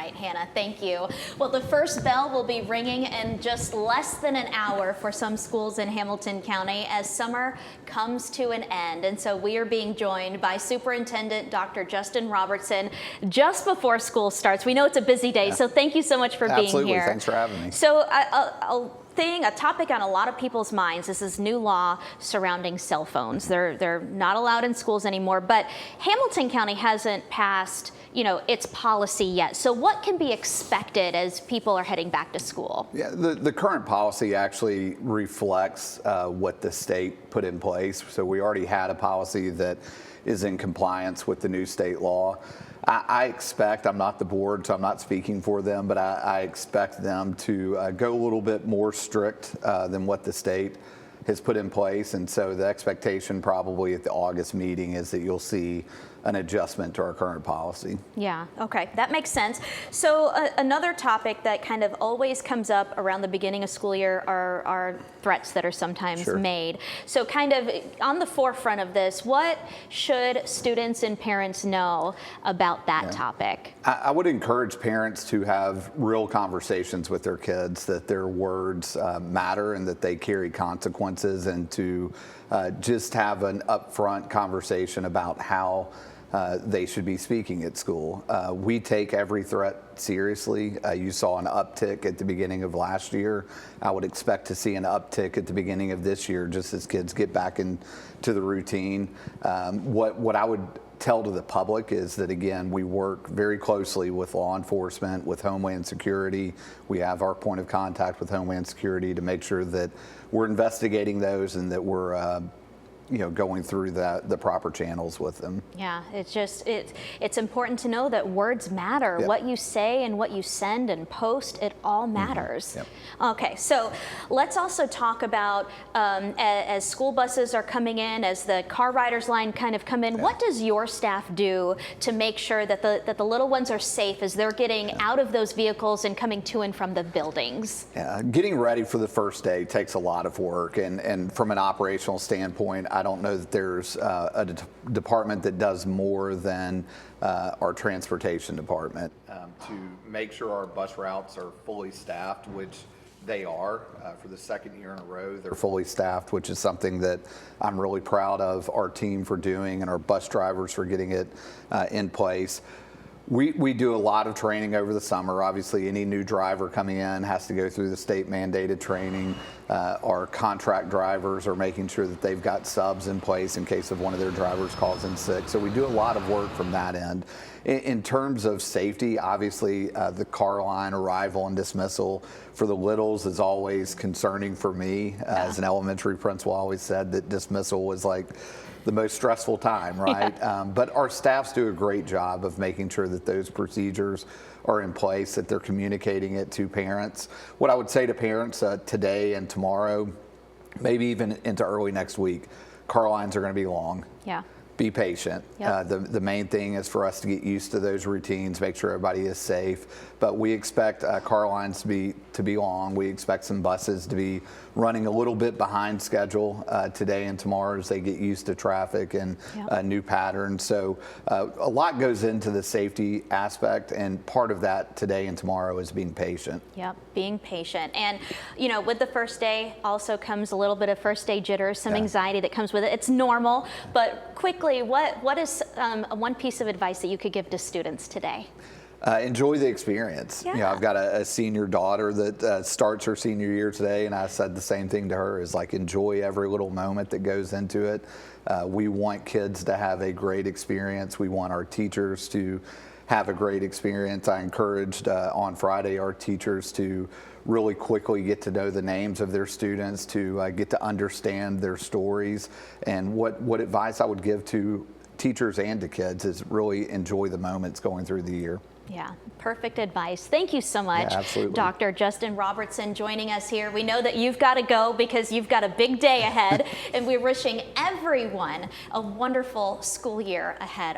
right, Hannah, thank you. Well, the first bell will be ringing in just less than an hour for some schools in Hamilton County as summer comes to an end. And so we are being joined by Superintendent Dr. Justin Robertson just before school starts. We know it's a busy day, so thank you so much for being here. Absolutely, thanks for having me. So a topic on a lot of people's minds is this new law surrounding cell phones. They're not allowed in schools anymore, but Hamilton County hasn't passed, its policy yet. So what can be expected as people are heading back to school? Yeah, the current policy actually reflects what the state put in place. So we already had a policy that is in compliance with the new state law. I expect, I'm not the board, so I'm not speaking for them, but I expect them to go a little bit more strict than what the state has put in place. And so the expectation probably at the August meeting is that you'll see an adjustment to our current policy. Yeah, okay, that makes sense. So another topic that kind of always comes up around the beginning of school year are threats that are sometimes made. So kind of on the forefront of this, what should students and parents know about that topic? I would encourage parents to have real conversations with their kids, that their words matter and that they carry consequences, and to just have an upfront conversation about how they should be speaking at school. We take every threat seriously. You saw an uptick at the beginning of last year. I would expect to see an uptick at the beginning of this year, just as kids get back into the routine. What I would tell to the public is that, again, we work very closely with law enforcement, with Homeland Security. We have our point of contact with Homeland Security to make sure that we're investigating those and that we're going through the proper channels with them. Yeah, it's important to know that words matter. Yep. What you say and what you send and post, it all matters. Yep. Okay, so let's also talk about as school buses are coming in, as the car riders line kind of come in, what does your staff do to make sure that the little ones are safe as they're getting out of those vehicles and coming to and from the buildings? Yeah, getting ready for the first day takes a lot of work, and from an operational standpoint, I don't know that there's a department that does more than our transportation department to make sure our bus routes are fully staffed, which they are. For the second year in a row, they're fully staffed, which is something that I'm really proud of our team for doing and our bus drivers for getting it in place. We do a lot of training over the summer. Obviously, any new driver coming in has to go through the state mandated training. Our contract drivers are making sure that they've got subs in place in case of one of their drivers calls in sick. So we do a lot of work from that end. In terms of safety, obviously, the car line arrival and dismissal for the littles is always concerning for me. As an elementary principal, I always said that dismissal was like the most stressful time, right? But our staffs do a great job of making sure that those procedures are in place, that they're communicating it to parents. What I would say to parents today and tomorrow, maybe even into early next week, car lines are going to be long. Yeah. Be patient. Yep. The main thing is for us to get used to those routines, make sure everybody is safe. But we expect car lines to be long. We expect some buses to be running a little bit behind schedule today and tomorrow as they get used to traffic and new patterns. So a lot goes into the safety aspect, and part of that today and tomorrow is being patient. Yep, being patient. And with the first day also comes a little bit of first day jitters, some anxiety that comes with it. It's normal, but quickly, what is one piece of advice that you could give to students today? Enjoy the experience. Yeah. I've got a senior daughter that starts her senior year today, and I said the same thing to her, is like, enjoy every little moment that goes into it. We want kids to have a great experience. We want our teachers to have a great experience. I encouraged on Friday our teachers to really quickly get to know the names of their students, to get to understand their stories. And what advice I would give to teachers and to kids is really enjoy the moments going through the year. Yeah, perfect advice. Thank you so much, Dr. Justin Robertson, joining us here. We know that you've got to go because you've got a big day ahead, and we're wishing everyone a wonderful school year ahead.